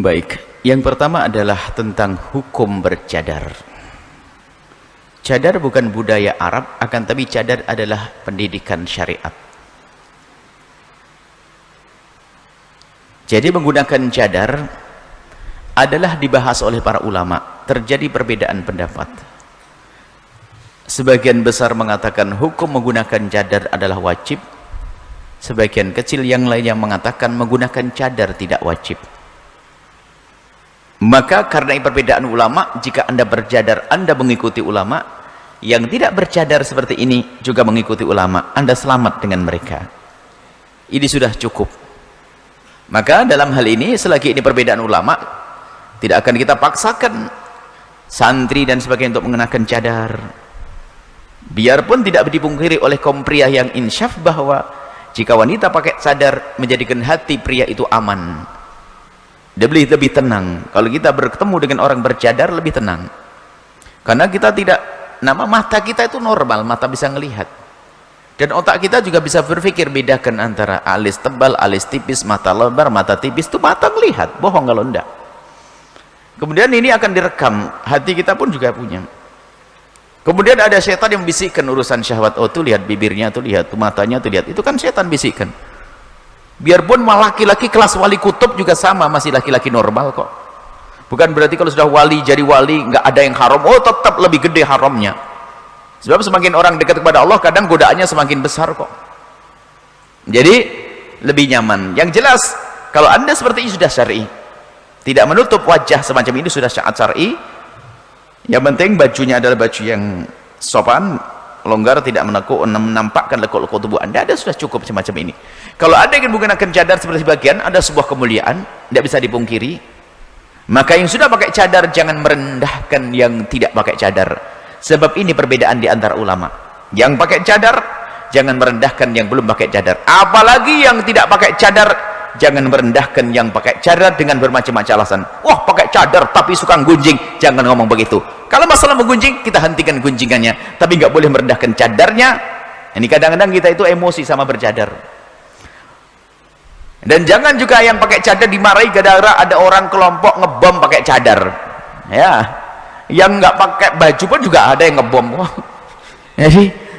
Baik, yang pertama adalah tentang hukum bercadar. Cadar bukan budaya Arab, akan tapi cadar adalah pendidikan syariat. Jadi menggunakan cadar adalah dibahas oleh para ulama. Terjadi perbedaan pendapat. Sebagian besar mengatakan hukum menggunakan cadar adalah wajib. Sebagian kecil yang lain yang mengatakan menggunakan cadar tidak wajib. Maka karena perbedaan ulama, jika Anda bercadar, Anda mengikuti ulama. Yang tidak bercadar seperti ini juga mengikuti ulama, Anda selamat dengan mereka. Ini sudah cukup. Maka dalam hal ini, selagi ini perbedaan ulama, tidak akan kita paksakan santri dan sebagainya untuk mengenakan cadar. Biarpun tidak dipungkiri oleh kaum pria yang insyaf bahwa jika wanita pakai cadar menjadikan hati pria itu aman. Dia lebih tenang. Kalau kita bertemu dengan orang bercadar lebih tenang. Karena kita tidak, mata kita itu normal, mata bisa ngelihat. Dan otak kita juga bisa berpikir, bedakan antara alis tebal, alis tipis, mata lebar, mata tipis, itu mata ngelihat, bohong kalau enggak. Kemudian ini akan direkam, hati kita pun juga punya. Kemudian ada setan yang bisikkan urusan syahwat, oh tuh lihat bibirnya, tuh lihat tuh matanya, tuh lihat, itu kan setan bisikkan. Biarpun laki-laki kelas wali kutub juga sama, masih laki-laki normal kok. Bukan berarti kalau sudah wali jadi wali nggak ada yang haram, oh tetap lebih gede haramnya. Sebab semakin orang dekat kepada Allah, kadang godaannya semakin besar kok. Jadi lebih nyaman. Yang jelas kalau Anda seperti ini sudah syar'i, tidak menutup wajah semacam ini sudah sangat syar'i. Yang penting bajunya adalah baju yang sopan, longgar, tidak menampakkan lekuk-lekuk tubuh Anda, ada sudah cukup semacam ini. Kalau Anda ingin menggunakan cadar seperti bagian, ada sebuah kemuliaan, tidak bisa dipungkiri. Maka yang sudah pakai cadar jangan merendahkan yang tidak pakai cadar. Sebab ini perbedaan di antara ulama. Yang pakai cadar jangan merendahkan yang belum pakai cadar. Apalagi yang tidak pakai cadar jangan merendahkan yang pakai cadar dengan bermacam-macam alasan. Wah, pakai cadar tapi suka gunjing. Jangan ngomong begitu. Kalau masalah menggunjing, kita hentikan gunjingannya, tapi nggak boleh merendahkan cadarnya. Ini kadang-kadang kita itu emosi sama bercadar. Dan jangan juga yang pakai cadar dimarahi gara-gara ada orang kelompok ngebom pakai cadar. Ya, yang nggak pakai baju pun juga ada yang ngebom.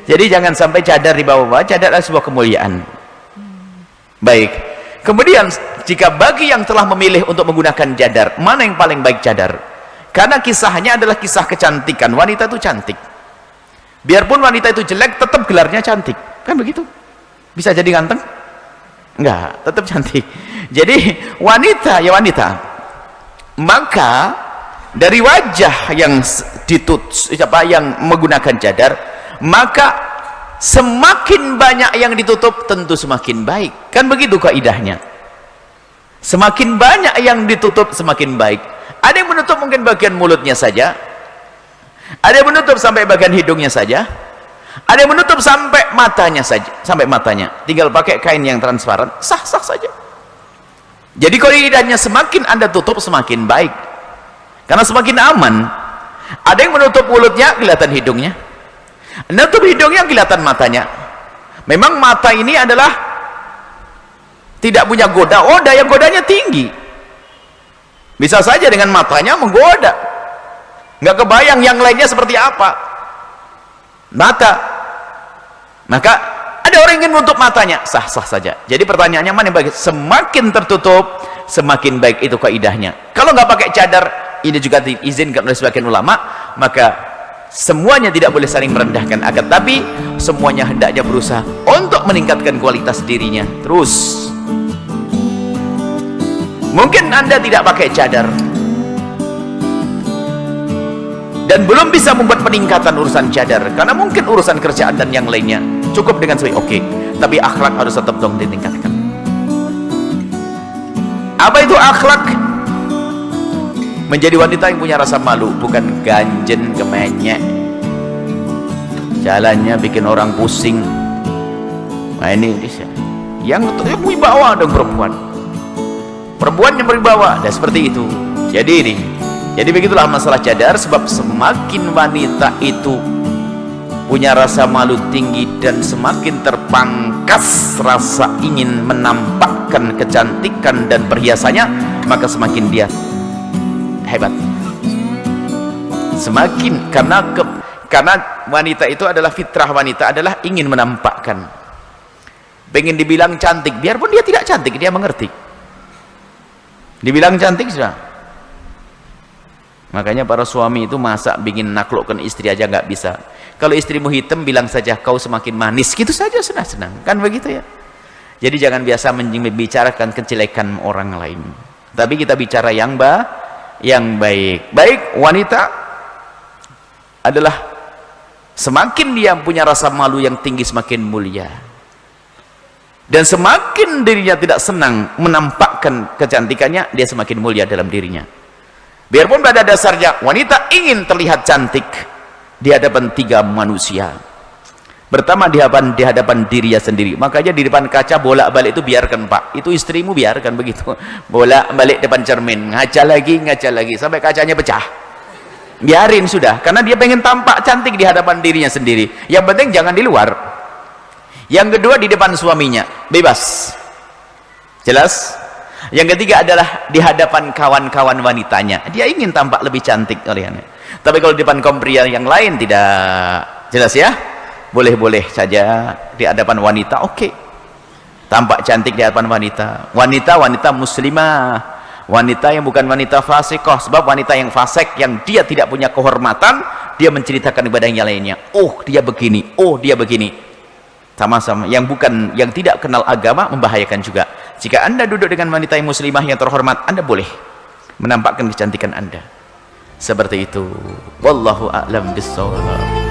Jadi jangan sampai cadar dibawa-bawa. Cadar adalah sebuah kemuliaan. Baik. Kemudian jika bagi yang telah memilih untuk menggunakan cadar, mana yang paling baik cadar? Karena kisahnya adalah kisah kecantikan. Wanita itu cantik. Biarpun wanita itu jelek, tetap gelarnya cantik. Kan begitu? Bisa jadi ganteng? Enggak, tetap cantik. Jadi wanita ya wanita. Maka dari wajah yang yang menggunakan cadar, maka semakin banyak yang ditutup tentu semakin baik. Kan begitu kaidahnya. Semakin banyak yang ditutup semakin baik. Ada yang menutup mungkin bagian mulutnya saja, ada yang menutup sampai bagian hidungnya saja, ada yang menutup sampai matanya saja, sampai matanya tinggal pakai kain yang transparan, sah-sah saja. Jadi kaidahnya semakin Anda tutup semakin baik, karena semakin aman. Ada yang menutup mulutnya kelihatan hidungnya, menutup hidungnya kelihatan matanya. Memang mata ini adalah tidak punya goda, oh daya godanya tinggi. Bisa saja dengan matanya menggoda. Nggak kebayang yang lainnya seperti apa. Mata. Maka ada orang yang ingin menutup matanya, sah-sah saja. Jadi pertanyaannya mana yang baik? Semakin tertutup, semakin baik, itu kaidahnya. Kalau nggak pakai cadar, ini juga diizinkan oleh sebagian ulama, maka semuanya tidak boleh saling merendahkan. Akan tapi semuanya hendaknya berusaha untuk meningkatkan kualitas dirinya. Terus. Mungkin Anda tidak pakai cadar dan belum bisa membuat peningkatan urusan cadar karena mungkin urusan kerjaan dan yang lainnya cukup dengan oke, tapi akhlak harus tetap dong ditingkatkan. Apa itu akhlak? Menjadi wanita yang punya rasa malu, bukan ganjen kemenyek, jalannya bikin orang pusing. Nah ini yang wibawa dong perempuan yang berwibawa, dan seperti itu. Jadi begitulah masalah cadar. Sebab semakin wanita itu punya rasa malu tinggi dan semakin terpangkas rasa ingin menampakkan kecantikan dan perhiasannya, maka semakin dia hebat. Semakin karena wanita itu adalah fitrah, wanita adalah ingin menampakkan, pengen dibilang cantik, biarpun dia tidak cantik, dia mengerti. Dibilang cantik sudah. Makanya para suami itu masa bikin naklukkan istri aja nggak bisa. Kalau istrimu hitam, bilang saja kau semakin manis, gitu saja sudah senang, kan begitu ya. Jadi jangan biasa membicarakan kejelekan orang lain, tapi kita bicara yang baik. Baik, wanita adalah semakin dia punya rasa malu yang tinggi, semakin mulia, dan semakin dirinya tidak senang menampakkan kecantikannya, dia semakin mulia dalam dirinya. Biarpun pada dasarnya wanita ingin terlihat cantik di hadapan tiga manusia. Pertama di hadapan dirinya sendiri. Makanya di depan kaca bolak-balik itu biarkan, Pak. Itu istrimu biarkan begitu. Bolak-balik depan cermin, ngaca lagi sampai kacanya pecah. Biarin sudah, karena dia pengen tampak cantik di hadapan dirinya sendiri. Yang penting jangan di luar. Yang kedua di depan suaminya, bebas. Jelas? Yang ketiga adalah di hadapan kawan-kawan wanitanya. Dia ingin tampak lebih cantik olehnya. Tapi kalau di depan kaum pria yang lain tidak. Jelas ya? Boleh-boleh saja di hadapan wanita, oke. Tampak cantik di hadapan wanita. Wanita muslimah. Wanita yang bukan wanita fasikoh. Sebab wanita yang fasik, yang dia tidak punya kehormatan, dia menceritakan kepada yang lainnya. Oh, dia begini. Oh, dia begini. Sama-sama. Yang tidak kenal agama membahayakan juga. Jika Anda duduk dengan wanita yang muslimah yang terhormat, Anda boleh menampakkan kecantikan Anda. Seperti itu. Wallahu a'lam bishawab.